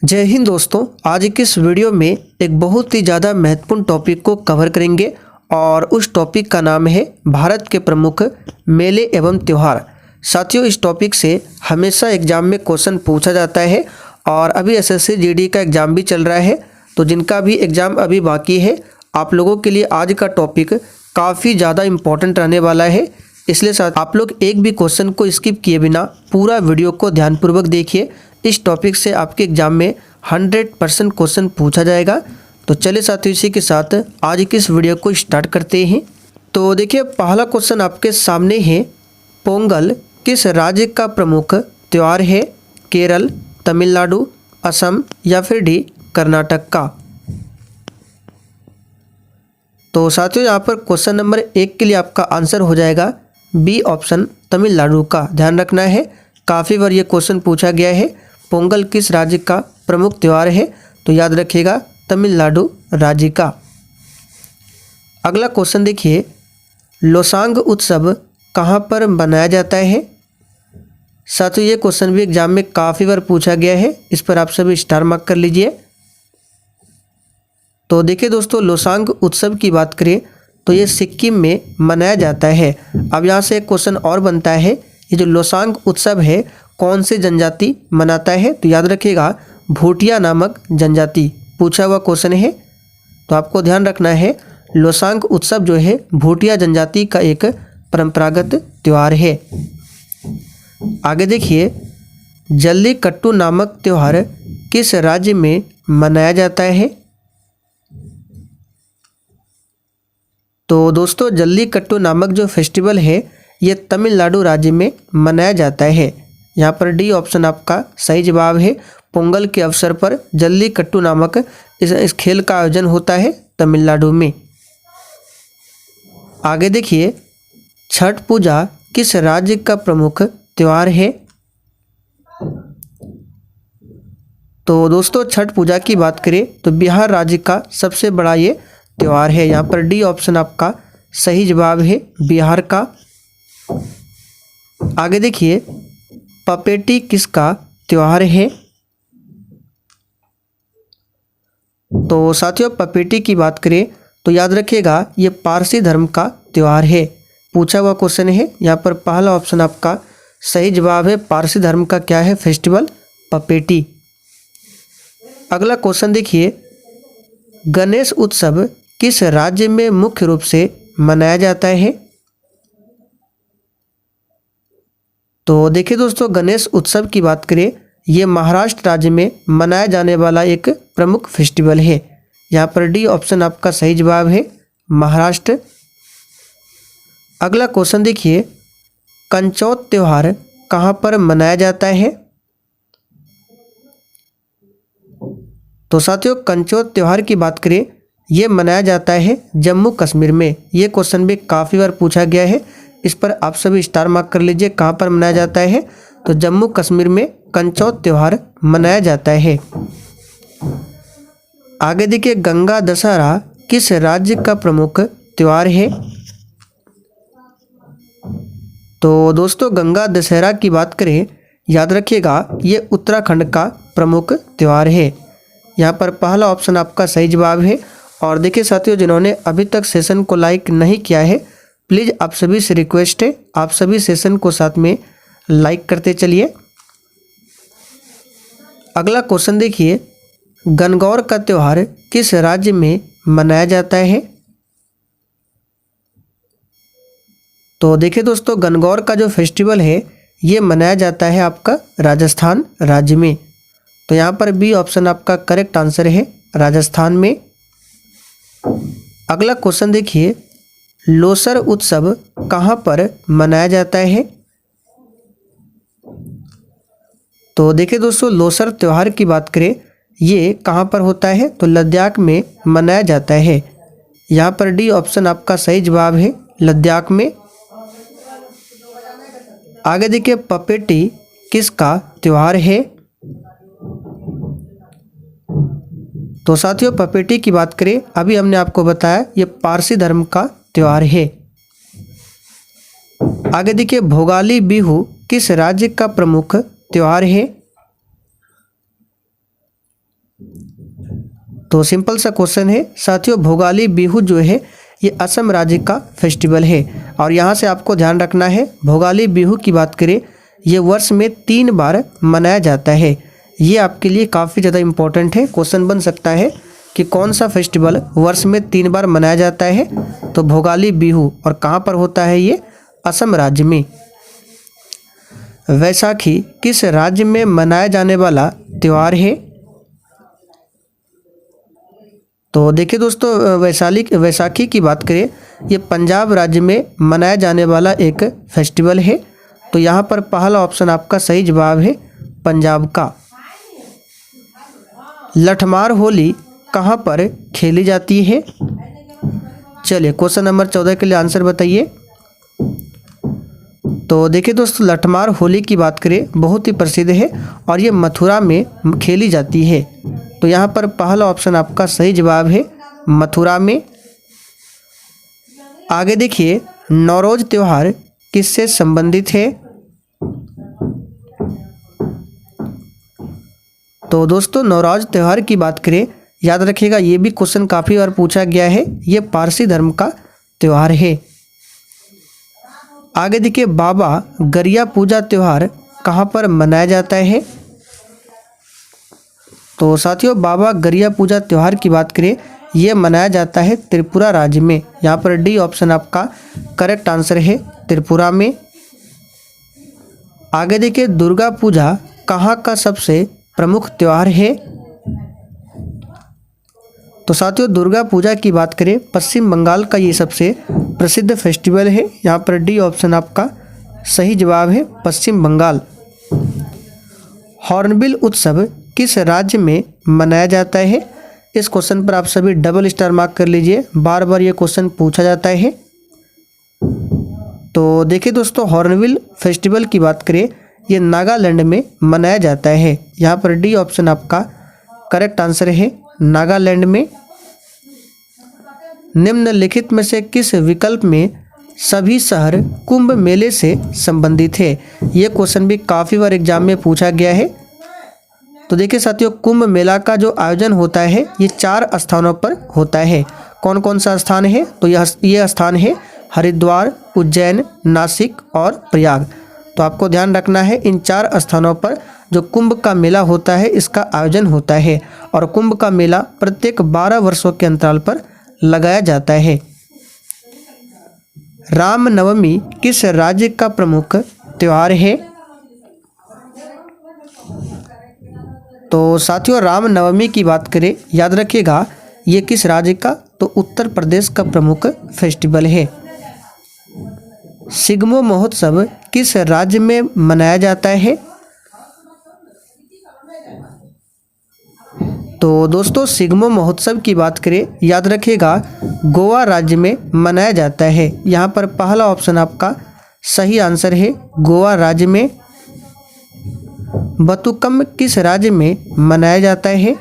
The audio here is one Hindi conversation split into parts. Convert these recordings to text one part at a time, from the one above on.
जय हिंद दोस्तों। आज की इस वीडियो में एक बहुत ही ज़्यादा महत्वपूर्ण टॉपिक को कवर करेंगे और उस टॉपिक का नाम है भारत के प्रमुख मेले एवं त्यौहार। साथियों, इस टॉपिक से हमेशा एग्जाम में क्वेश्चन पूछा जाता है और अभी एसएससी जीडी का एग्ज़ाम भी चल रहा है, तो जिनका भी एग्ज़ाम अभी बाकी है आप लोगों के लिए आज का टॉपिक काफ़ी ज़्यादा इम्पोर्टेंट रहने वाला है। इसलिए साथ आप लोग एक भी क्वेश्चन को स्किप किए बिना पूरा वीडियो को ध्यानपूर्वक देखिए। इस टॉपिक से आपके एग्जाम में 100% क्वेश्चन पूछा जाएगा। तो चलिए साथियों, इसी के साथ आज की इस वीडियो को स्टार्ट करते हैं। तो देखिए, पहला क्वेश्चन आपके सामने है, पोंगल किस राज्य का प्रमुख त्यौहार है? केरल, तमिलनाडु, असम या फिर डी कर्नाटक का? तो साथियों, यहाँ पर क्वेश्चन नंबर 1 के लिए आपका आंसर हो जाएगा बी ऑप्शन, तमिलनाडु का। ध्यान रखना है, काफ़ी बार ये क्वेश्चन पूछा गया है, पोंगल किस राज्य का प्रमुख त्यौहार है? तो याद रखिएगा तमिलनाडु राज्य का। अगला क्वेश्चन देखिए, लोसांग उत्सव कहाँ पर मनाया जाता है? साथियों, ये क्वेश्चन भी एग्जाम में काफ़ी बार पूछा गया है, इस पर आप सभी स्टार मार्क कर लीजिए। तो देखिए दोस्तों, लोसांग उत्सव की बात करें तो ये सिक्किम में मनाया जाता है। अब यहाँ से एक क्वेश्चन और बनता है, ये जो लोसांग उत्सव है कौन से जनजाति मनाता है? तो याद रखिएगा भूटिया नामक जनजाति पूछा हुआ क्वेश्चन है। तो आपको ध्यान रखना है, लोसांग उत्सव जो है भूटिया जनजाति का एक परंपरागत त्यौहार है। आगे देखिए, जल्लीकट्टू नामक त्यौहार किस राज्य में मनाया जाता है? तो दोस्तों, जल्लीकट्टू नामक जो फेस्टिवल है ये तमिलनाडु राज्य में मनाया जाता है। यहाँ पर डी ऑप्शन आपका सही जवाब है। पोंगल के अवसर पर जल्लीकट्टू नामक इस खेल का आयोजन होता है तमिलनाडु में। आगे देखिए, छठ पूजा किस राज्य का प्रमुख त्यौहार है? तो दोस्तों, छठ पूजा की बात करें तो बिहार राज्य का सबसे बड़ा ये त्यौहार है। यहाँ पर डी ऑप्शन आपका सही जवाब है, बिहार का। आगे देखिए, पपेटी किसका त्यौहार है? तो साथियों, पपेटी की बात करें तो याद रखिएगा ये पारसी धर्म का त्यौहार है। पूछा हुआ क्वेश्चन है, यहाँ पर पहला ऑप्शन आपका सही जवाब है। पारसी धर्म का क्या है फेस्टिवल? पपेटी। अगला क्वेश्चन देखिए, गणेश उत्सव किस राज्य में मुख्य रूप से मनाया जाता है? तो देखिए दोस्तों, गणेश उत्सव की बात करें ये महाराष्ट्र राज्य में मनाया जाने वाला एक प्रमुख फेस्टिवल है। यहाँ पर डी ऑप्शन आपका सही जवाब है, महाराष्ट्र। अगला क्वेश्चन देखिए, कंचौत त्यौहार कहाँ पर मनाया जाता है? तो साथियों, कंचौत त्यौहार की बात करें ये मनाया जाता है जम्मू कश्मीर में। ये क्वेश्चन भी काफ़ी बार पूछा गया है, इस पर आप सभी स्टार मार्क कर लीजिए। कहाँ पर मनाया जाता है? तो जम्मू कश्मीर में कंचौत त्यौहार मनाया जाता है। आगे देखिए, गंगा दशहरा किस राज्य का प्रमुख त्यौहार है? तो दोस्तों, गंगा दशहरा की बात करें याद रखिएगा ये उत्तराखंड का प्रमुख त्यौहार है। यहाँ पर पहला ऑप्शन आपका सही जवाब है। और देखिए साथियों, जिन्होंने अभी तक सेशन को लाइक नहीं किया है, प्लीज़ आप सभी से रिक्वेस्ट है आप सभी सेशन को साथ में लाइक करते चलिए। अगला क्वेश्चन देखिए, गणगौर का त्यौहार किस राज्य में मनाया जाता है? तो देखिए दोस्तों, गणगौर का जो फेस्टिवल है ये मनाया जाता है आपका राजस्थान राज्य में। तो यहाँ पर बी ऑप्शन आपका करेक्ट आंसर है, राजस्थान में। अगला क्वेश्चन देखिए, लोसर उत्सव कहाँ पर मनाया जाता है? तो देखिए दोस्तों, लोसर त्यौहार की बात करें ये कहाँ पर होता है? तो लद्दाख में मनाया जाता है। यहाँ पर डी ऑप्शन आपका सही जवाब है, लद्दाख में। आगे देखिए, पपेटी किसका त्यौहार है? तो साथियों, पपेटी की बात करें अभी हमने आपको बताया ये पारसी धर्म का त्यौहार है। आगे देखिए, भोगाली बिहू किस राज्य का प्रमुख त्यौहार है? तो सिंपल सा क्वेश्चन है साथियों। भोगाली बिहू जो है ये असम राज्य का फेस्टिवल है। और यहाँ से आपको ध्यान रखना है, भोगाली बिहू की बात करें ये वर्ष में 3 बार मनाया जाता है। ये आपके लिए काफ़ी ज़्यादा इम्पोर्टेंट है। क्वेश्चन बन सकता है कि कौन सा फेस्टिवल वर्ष में 3 बार मनाया जाता है, तो भोगाली बिहू। और कहाँ पर होता है ये? असम राज्य में। वैसाखी किस राज्य में मनाया जाने वाला त्यौहार है? तो देखिए दोस्तों, वैसाखी की बात करें ये पंजाब राज्य में मनाया जाने वाला एक फेस्टिवल है। तो यहाँ पर पहला ऑप्शन आपका सही जवाब है, पंजाब का। लठमार होली कहाँ पर खेली जाती है? चलिए क्वेश्चन नंबर 14 के लिए आंसर बताइए। तो देखिए दोस्तों, लठमार होली की बात करें बहुत ही प्रसिद्ध है और ये मथुरा में खेली जाती है। तो यहाँ पर पहला ऑप्शन आपका सही जवाब है, मथुरा में। आगे देखिए, नौरोज त्योहार किससे संबंधित है? तो दोस्तों, नौरोज त्यौहार की बात करें, याद रखिएगा ये भी क्वेश्चन काफ़ी बार पूछा गया है। ये पारसी धर्म का त्यौहार है। आगे देखिए, बाबा गरिया पूजा त्यौहार कहाँ पर मनाया जाता है? तो साथियों, बाबा गरिया पूजा त्यौहार की बात करें ये मनाया जाता है त्रिपुरा राज्य में। यहाँ पर डी ऑप्शन आपका करेक्ट आंसर है, त्रिपुरा में। आगे देखिए, दुर्गा पूजा कहाँ का सबसे प्रमुख त्यौहार है? तो साथियों, दुर्गा पूजा की बात करें पश्चिम बंगाल का ये सबसे प्रसिद्ध फेस्टिवल है। यहाँ पर डी ऑप्शन आपका सही जवाब है, पश्चिम बंगाल। हॉर्नबिल उत्सव किस राज्य में मनाया जाता है? इस क्वेश्चन पर आप सभी डबल स्टार मार्क कर लीजिए, बार बार ये क्वेश्चन पूछा जाता है। तो देखिए दोस्तों, हॉर्नबिल फेस्टिवल की बात करें ये नागालैंड में मनाया जाता है। यहाँ पर डी ऑप्शन आपका करेक्ट आंसर है, नागालैंड में। निम्नलिखित में से किस विकल्प में सभी शहर कुंभ मेले से संबंधित है? ये क्वेश्चन भी काफ़ी बार एग्जाम में पूछा गया है। तो देखिए साथियों, कुंभ मेला का जो आयोजन होता है ये 4 स्थानों पर होता है। कौन कौन सा स्थान है? तो यह स्थान है हरिद्वार, उज्जैन, नासिक और प्रयाग। तो आपको ध्यान रखना है, इन 4 स्थानों पर जो कुंभ का मेला होता है इसका आयोजन होता है। और कुंभ का मेला प्रत्येक 12 वर्षों के अंतराल पर लगाया जाता है। रामनवमी किस राज्य का प्रमुख त्यौहार है? तो साथियों, रामनवमी की बात करें, याद रखिएगा ये किस राज्य का? तो उत्तर प्रदेश का प्रमुख फेस्टिवल है। सिग्मो महोत्सव किस राज्य में मनाया जाता है? तो दोस्तों, सिग्मो महोत्सव की बात करें, याद रखिएगा गोवा राज्य में मनाया जाता है। यहाँ पर पहला ऑप्शन आपका सही आंसर है, गोवा राज्य में। बतुकम किस राज्य में मनाया जाता है?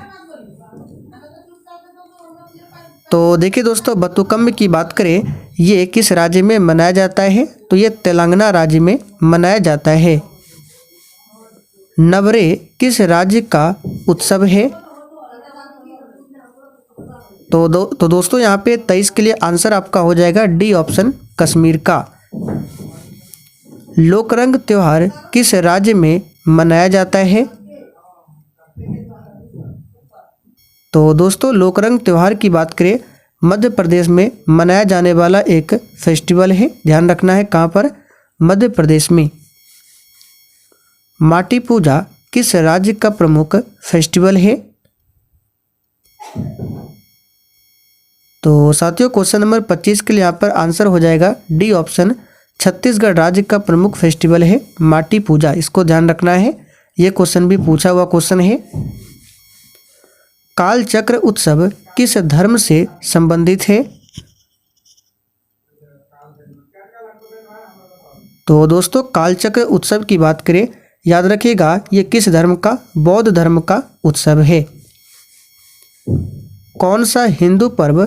तो देखिए दोस्तों, बतुकम की बात करें ये किस राज्य में मनाया जाता है? तो ये तेलंगाना राज्य में मनाया जाता है। नवरे किस राज्य का उत्सव है? तो दोस्तों, यहाँ पे 23 के लिए आंसर आपका हो जाएगा डी ऑप्शन, कश्मीर का। लोकरंग त्योहार किस राज्य में मनाया जाता है? तो दोस्तों, लोकरंग त्यौहार की बात करें मध्य प्रदेश में मनाया जाने वाला एक फेस्टिवल है। ध्यान रखना है कहाँ पर? मध्य प्रदेश में। माटी पूजा किस राज्य का प्रमुख फेस्टिवल है? तो साथियों, क्वेश्चन नंबर 25 के लिए यहाँ पर आंसर हो जाएगा डी ऑप्शन, छत्तीसगढ़ राज्य का प्रमुख फेस्टिवल है माटी पूजा। इसको ध्यान रखना है, ये क्वेश्चन भी पूछा हुआ क्वेश्चन है। काल चक्र उत्सव किस धर्म से संबंधित है? तो दोस्तों, काल चक्र उत्सव की बात करें, याद रखिएगा ये किस धर्म का? बौद्ध धर्म का उत्सव है। कौन सा हिंदू पर्व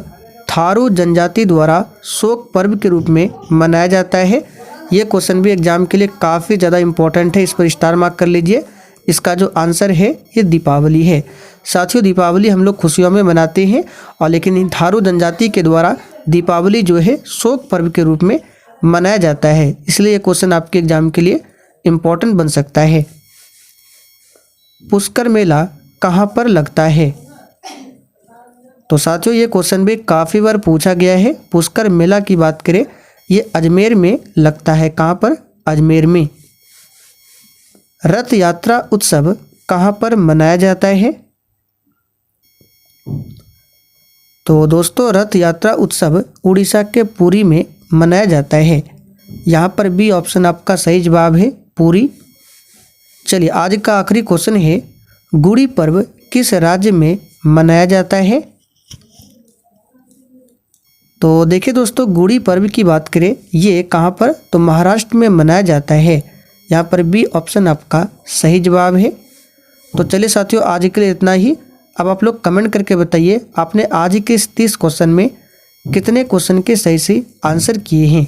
थारू जनजाति द्वारा शोक पर्व के रूप में मनाया जाता है? ये क्वेश्चन भी एग्जाम के लिए काफ़ी ज़्यादा इंपॉर्टेंट है, इस पर स्टार मार्क कर लीजिए। इसका जो आंसर है ये दीपावली है। साथियों दीपावली हम लोग खुशियों में मनाते हैं और लेकिन इन थारू जनजाति के द्वारा दीपावली जो है शोक पर्व के रूप में मनाया जाता है, इसलिए ये क्वेश्चन आपके एग्जाम के लिए इम्पोर्टेंट बन सकता है। पुष्कर मेला कहाँ पर लगता है? तो साथियों ये क्वेश्चन भी काफ़ी बार पूछा गया है। पुष्कर मेला की बात करें ये अजमेर में लगता है। कहाँ पर? अजमेर में। रथ यात्रा उत्सव कहाँ पर मनाया जाता है? तो दोस्तों रथ यात्रा उत्सव उड़ीसा के पुरी में मनाया जाता है। यहाँ पर बी ऑप्शन आपका सही जवाब है, पुरी। चलिए आज का आखिरी क्वेश्चन है, गुड़ी पर्व किस राज्य में मनाया जाता है? तो देखिए दोस्तों गुड़ी पर्व की बात करें ये कहाँ पर? तो महाराष्ट्र में मनाया जाता है। यहाँ पर बी ऑप्शन आपका सही जवाब है। तो चलिए साथियों आज के लिए इतना ही। अब आप लोग कमेंट करके बताइए आपने आज के इस 30 क्वेश्चन में कितने क्वेश्चन के सही से आंसर किए हैं।